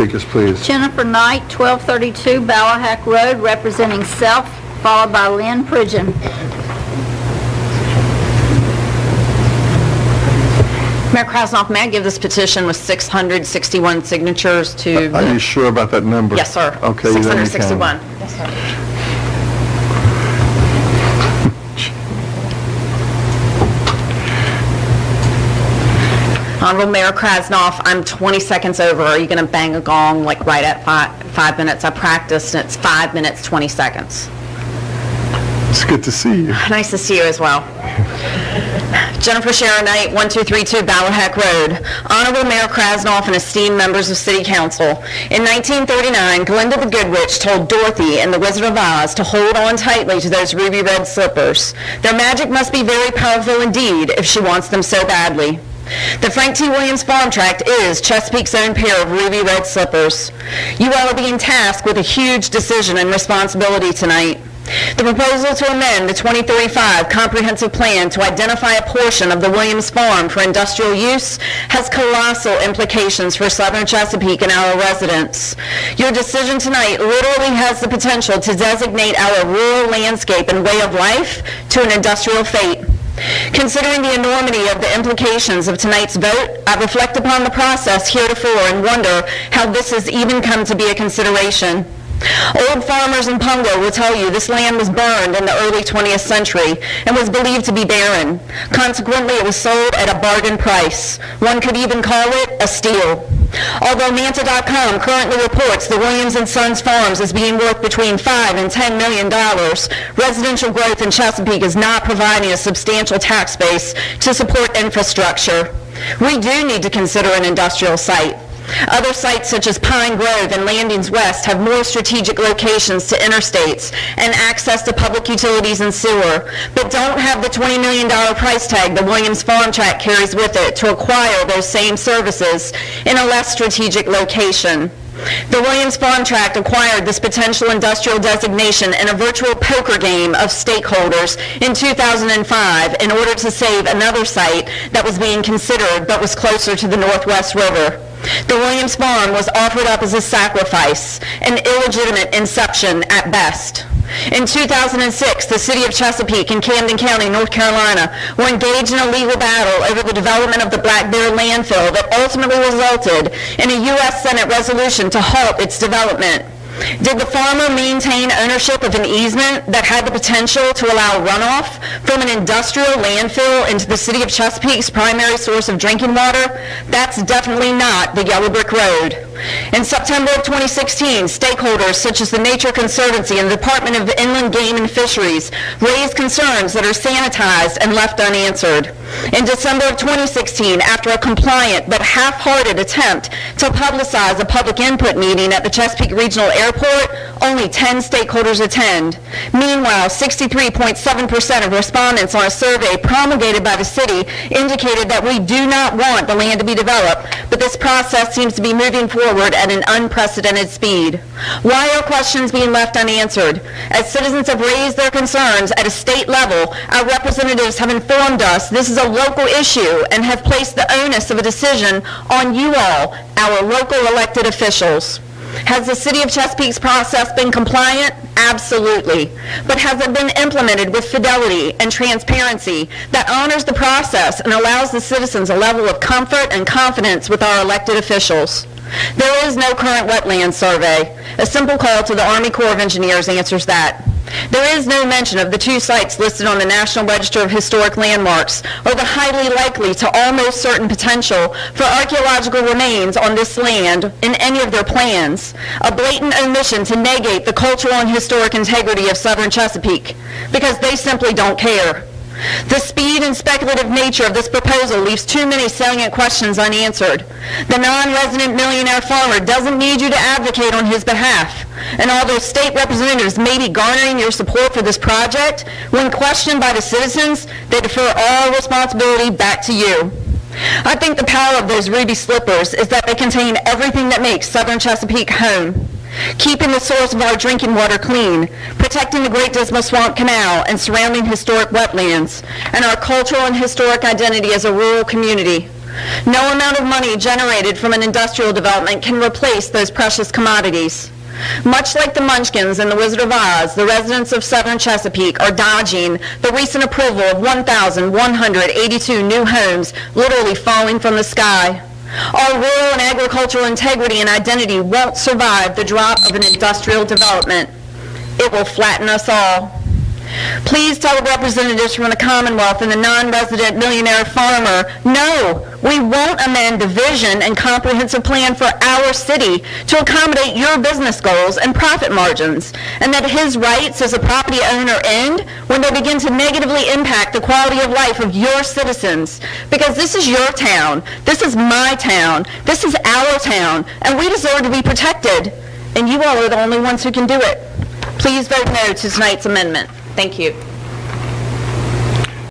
Speakers, please. Jennifer Knight, 1232 Ballahack Road, representing self, followed by Lynn Pridgeon. Mayor Krasnoff, may I give this petition with 661 signatures to... Are you sure about that number? Yes, sir. Okay. 661. Yes, sir. Honorable Mayor Krasnoff, I'm 20 seconds over. Are you going to bang a gong like right at five minutes? I practiced, and it's 5 minutes, 20 seconds. It's good to see you. Nice to see you as well. Jennifer Sharon Knight, 1232 Ballahack Road. Honorable Mayor Krasnoff and esteemed members of City Council. In 1939, Glinda the Good Witch told Dorothy and the Wizard of Oz to hold on tightly to those ruby red slippers. Their magic must be very powerful indeed if she wants them so badly. The Frank T. Williams Farm Tract is Chesapeake's own pair of ruby red slippers. You all are being tasked with a huge decision and responsibility tonight. The proposal to amend the 2035 Comprehensive Plan to identify a portion of the Williams Farm for industrial use has colossal implications for southern Chesapeake and our residents. Your decision tonight literally has the potential to designate our rural landscape and way of life to an industrial fate. Considering the enormity of the implications of tonight's vote, I reflect upon the process heretofore and wonder how this has even come to be a consideration. Old farmers in Pungo will tell you this land was burned in the early 20th century and was believed to be barren. Consequently, it was sold at a bargain price. One could even call it a steal. Although Manta.com currently reports the Williams & Sons Farms as being worth between $5 and $10 million, residential growth in Chesapeake is not providing a substantial tax base to support infrastructure. We do need to consider an industrial site. Other sites such as Pine Grove and Landings West have more strategic locations to interstates and access to public utilities and sewer, but don't have the $20 million price tag the Williams Farm Tract carries with it to acquire those same services in a less strategic location. The Williams Farm Tract acquired this potential industrial designation in a virtual poker game of stakeholders in 2005 in order to save another site that was being considered but was closer to the Northwest River. The Williams Farm was offered up as a sacrifice, an illegitimate inception at best. In 2006, the City of Chesapeake and Camden County, North Carolina, were engaged in a legal battle over the development of the Black Bear landfill that ultimately resulted in a U.S. Senate resolution to halt its development. Did the farmer maintain ownership of an easement that had the potential to allow runoff from an industrial landfill into the City of Chesapeake's primary source of drinking water? That's definitely not the Yellow Brick Road. In September of 2016, stakeholders such as the Nature Conservancy and the Department of Inland Game and Fisheries raised concerns that are sanitized and left unanswered. In December of 2016, after a compliant but half-hearted attempt to publicize a public input meeting at the Chesapeake Regional Airport, only 10 stakeholders attend. Meanwhile, 63.7% of respondents on a survey promulgated by the city indicated that we do not want the land to be developed, but this process seems to be moving forward at an unprecedented speed. Why are questions being left unanswered? As citizens have raised their concerns at a state level, our representatives have informed us this is a local issue and have placed the onus of a decision on you all, our local elected officials. Has the City of Chesapeake's process been compliant? Absolutely. But has it been implemented with fidelity and transparency that honors the process and allows the citizens a level of comfort and confidence with our elected officials? There is no current wetland survey. A simple call to the Army Corps of Engineers answers that. There is no mention of the two sites listed on the National Register of Historic Landmarks or the highly likely to almost certain potential for archaeological remains on this land in any of their plans, a blatant omission to negate the cultural and historic integrity of southern Chesapeake, because they simply don't care. The speed and speculative nature of this proposal leaves too many salient questions unanswered. The non-resident millionaire farmer doesn't need you to advocate on his behalf. And although state representatives may be garnering your support for this project, when questioned by the citizens, they defer all responsibility back to you. I think the power of those ruby slippers is that they contain everything that makes southern Chesapeake home. Keeping the source of our drinking water clean, protecting the Great Dismal Swamp Canal and surrounding historic wetlands, and our cultural and historic identity as a rural community. No amount of money generated from an industrial development can replace those precious commodities. Much like the Munchkins in The Wizard of Oz, the residents of southern Chesapeake are dodging the recent approval of 1,182 new homes literally falling from the sky. Our rural and agricultural integrity and identity won't survive the drop of an industrial development. It will flatten us all. Please tell the representatives from the Commonwealth and the non-resident millionaire farmer, no, we won't amend the vision and comprehensive plan for our city to accommodate your business goals and profit margins, and that his rights as a property owner end when they begin to negatively impact the quality of life of your citizens. Because this is your town, this is my town, this is our town, and we deserve to be protected, and you all are the only ones who can do it. Please vote no to tonight's amendment. Thank you.